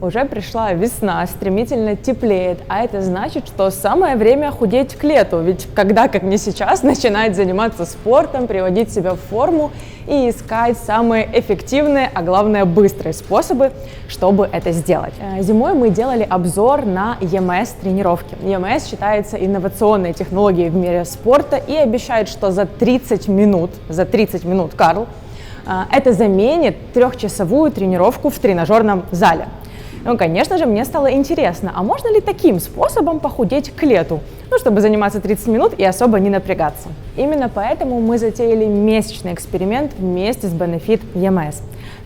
Уже пришла весна, стремительно теплеет, а это значит, что самое время худеть к лету, ведь когда, как не сейчас, начинать заниматься спортом, приводить себя в форму и искать самые эффективные, а главное быстрые способы, чтобы это сделать. Зимой мы делали обзор на EMS-тренировки. EMS считается инновационной технологией в мире спорта и обещает, что за 30 минут, Карл, это заменит 3-часовую тренировку в тренажерном зале. Ну, конечно же, мне стало интересно, а можно ли таким способом похудеть к лету? Ну, чтобы заниматься 30 минут и особо не напрягаться. Именно поэтому мы затеяли месячный эксперимент вместе с Benefit EMS.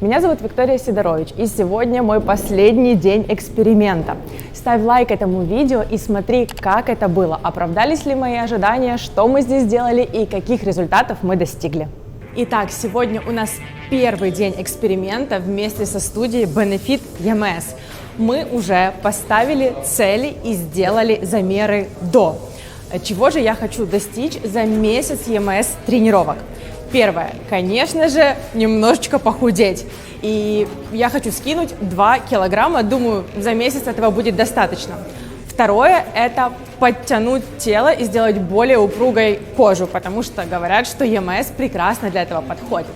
Меня зовут Виктория Сидорович, и сегодня мой последний день эксперимента. Ставь лайк этому видео и смотри, как это было, оправдались ли мои ожидания, что мы здесь делали и каких результатов мы достигли. Итак, сегодня у нас первый день эксперимента вместе со студией Benefit EMS. Мы уже поставили цели и сделали замеры до. Чего же я хочу достичь за месяц EMS тренировок? Первое, конечно же, немножечко похудеть. И я хочу скинуть 2 килограмма, думаю, за месяц этого будет достаточно. Второе – это подтянуть тело и сделать более упругой кожу, потому что говорят, что EMS прекрасно для этого подходит.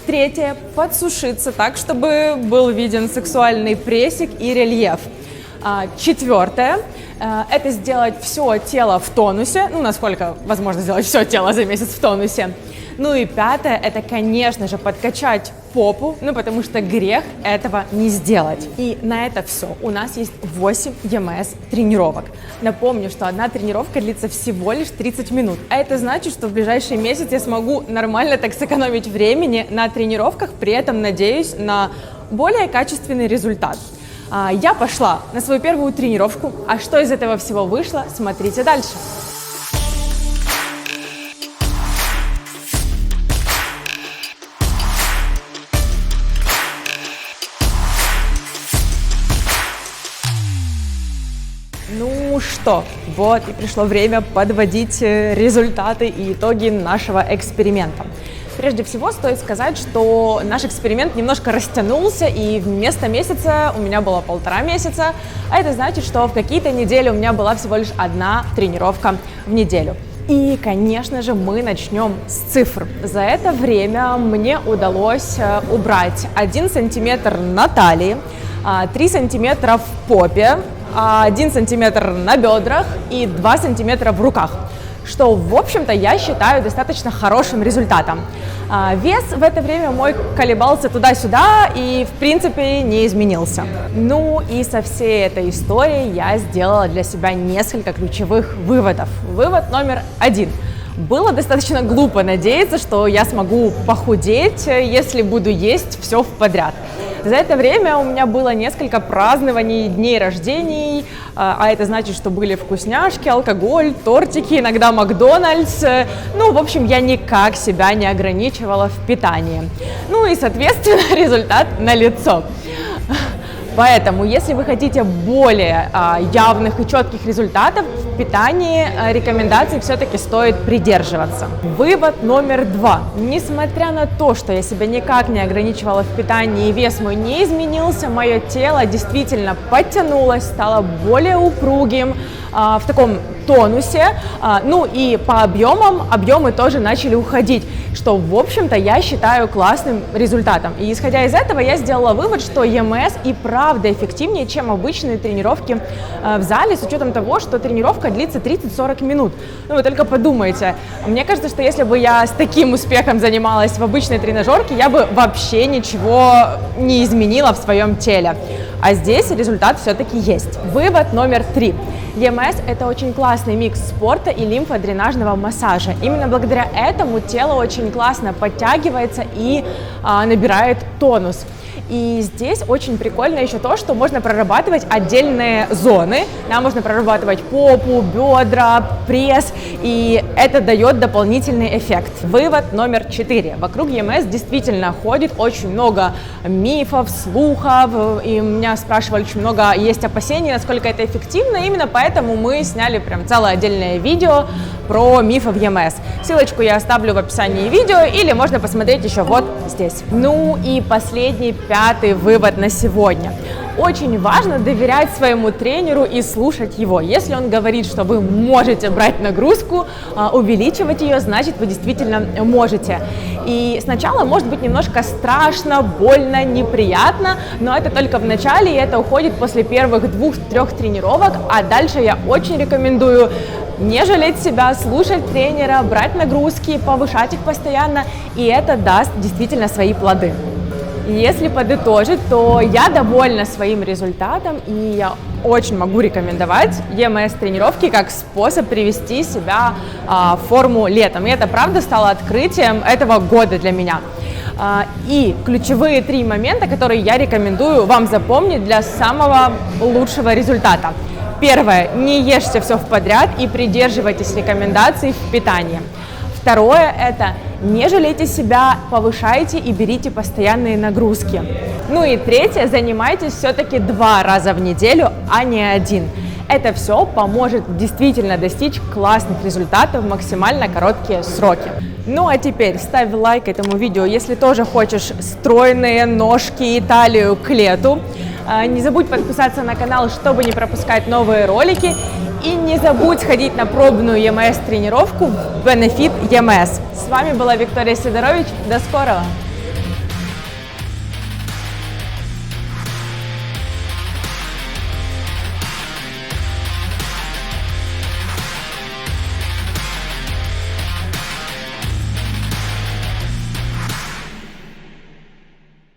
Третье – подсушиться так, чтобы был виден сексуальный прессик и рельеф. Четвертое – это сделать все тело в тонусе, ну, насколько возможно сделать все тело за месяц в тонусе. Ну и пятое – это, конечно же, подкачать попу, ну, потому что грех этого не сделать. И на это все у нас есть 8 EMS тренировок. Напомню, что одна тренировка длится всего лишь 30 минут. А это значит, что в ближайший месяц я смогу нормально так сэкономить времени на тренировках, при этом надеюсь на более качественный результат. Я пошла на свою первую тренировку, а что из этого всего вышло, смотрите дальше. Ну что, вот и пришло время подводить результаты и итоги нашего эксперимента. Прежде всего стоит сказать, что наш эксперимент немножко растянулся, и вместо месяца у меня было 1,5 месяца, а это значит, что в какие-то недели у меня была всего лишь 1 тренировка в неделю. И, конечно же, мы начнем с цифр. За это время мне удалось убрать 1 сантиметр на талии, 3 сантиметра в попе, 1 сантиметр на бедрах и 2 сантиметра в руках, что, в общем-то, я считаю достаточно хорошим результатом. Вес в это время мой колебался туда-сюда и, в принципе, не изменился. Ну и со всей этой историей я сделала для себя несколько ключевых выводов. Вывод номер 1. Было достаточно глупо надеяться, что я смогу похудеть, если буду есть все подряд. За это время у меня было несколько празднований дней рождений, а это значит, что были вкусняшки, алкоголь, тортики, иногда Макдональдс. Ну, в общем, я никак себя не ограничивала в питании. Ну и, соответственно, результат налицо. Поэтому, если вы хотите более явных и четких результатов в питании, рекомендаций все-таки стоит придерживаться. Вывод номер 2. Несмотря на то, что я себя никак не ограничивала в питании и вес мой не изменился, мое тело действительно подтянулось, стало более упругим, в таком тонусе, ну и по объемы тоже начали уходить, что, в общем-то, я считаю классным результатом. И исходя из этого я сделала вывод, что EMS и правда эффективнее, чем обычные тренировки в зале, с учетом того, что тренировка длится 30-40 минут. Ну вы только подумайте, мне кажется, что если бы я с таким успехом занималась в обычной тренажерке, я бы вообще ничего не изменила в своем теле. А здесь результат все-таки есть. Вывод номер 3. EMS – это очень классный микс спорта и лимфодренажного массажа. Именно благодаря этому тело очень классно подтягивается и набирает тонус. И здесь очень прикольно еще то, что можно прорабатывать отдельные зоны. Да, можно прорабатывать попу, бедра, пресс, и это дает дополнительный эффект. Вывод номер 4. Вокруг EMS действительно ходит очень много мифов, слухов, и меня спрашивали очень много, есть опасений, насколько это эффективно. Именно поэтому мы сняли прям целое отдельное видео про мифы в EMS. Ссылочку я оставлю в описании видео, или можно посмотреть еще вот здесь. Ну и последний, 5-й вывод на сегодня. очень важно доверять своему тренеру и слушать его. Если он говорит, что вы можете брать нагрузку, увеличивать ее, значит, вы действительно можете. И сначала может быть немножко страшно, больно, неприятно, но это только в начале, и это уходит после первых 2-3 тренировок, а дальше я очень рекомендую не жалеть себя, слушать тренера, брать нагрузки, повышать их постоянно, и это даст действительно свои плоды. Если подытожить, то я довольна своим результатом, и я очень могу рекомендовать ЕМС-тренировки как способ привести себя в форму летом. И это правда стало открытием этого года для меня. И ключевые 3 момента, которые я рекомендую вам запомнить для самого лучшего результата. Первое. Не ешьте все подряд и придерживайтесь рекомендаций в питании. Второе – это не жалейте себя, повышайте и берите постоянные нагрузки. Ну и третье – занимайтесь все-таки 2 раза в неделю, а не 1. Это все поможет действительно достичь классных результатов в максимально короткие сроки. Ну а теперь ставь лайк этому видео, если тоже хочешь стройные ножки и талию к лету. Не забудь подписаться на канал, чтобы не пропускать новые ролики. И не забудь ходить на пробную ЕМС-тренировку в Benefit EMS. С вами была Виктория Сидорович. До скорого!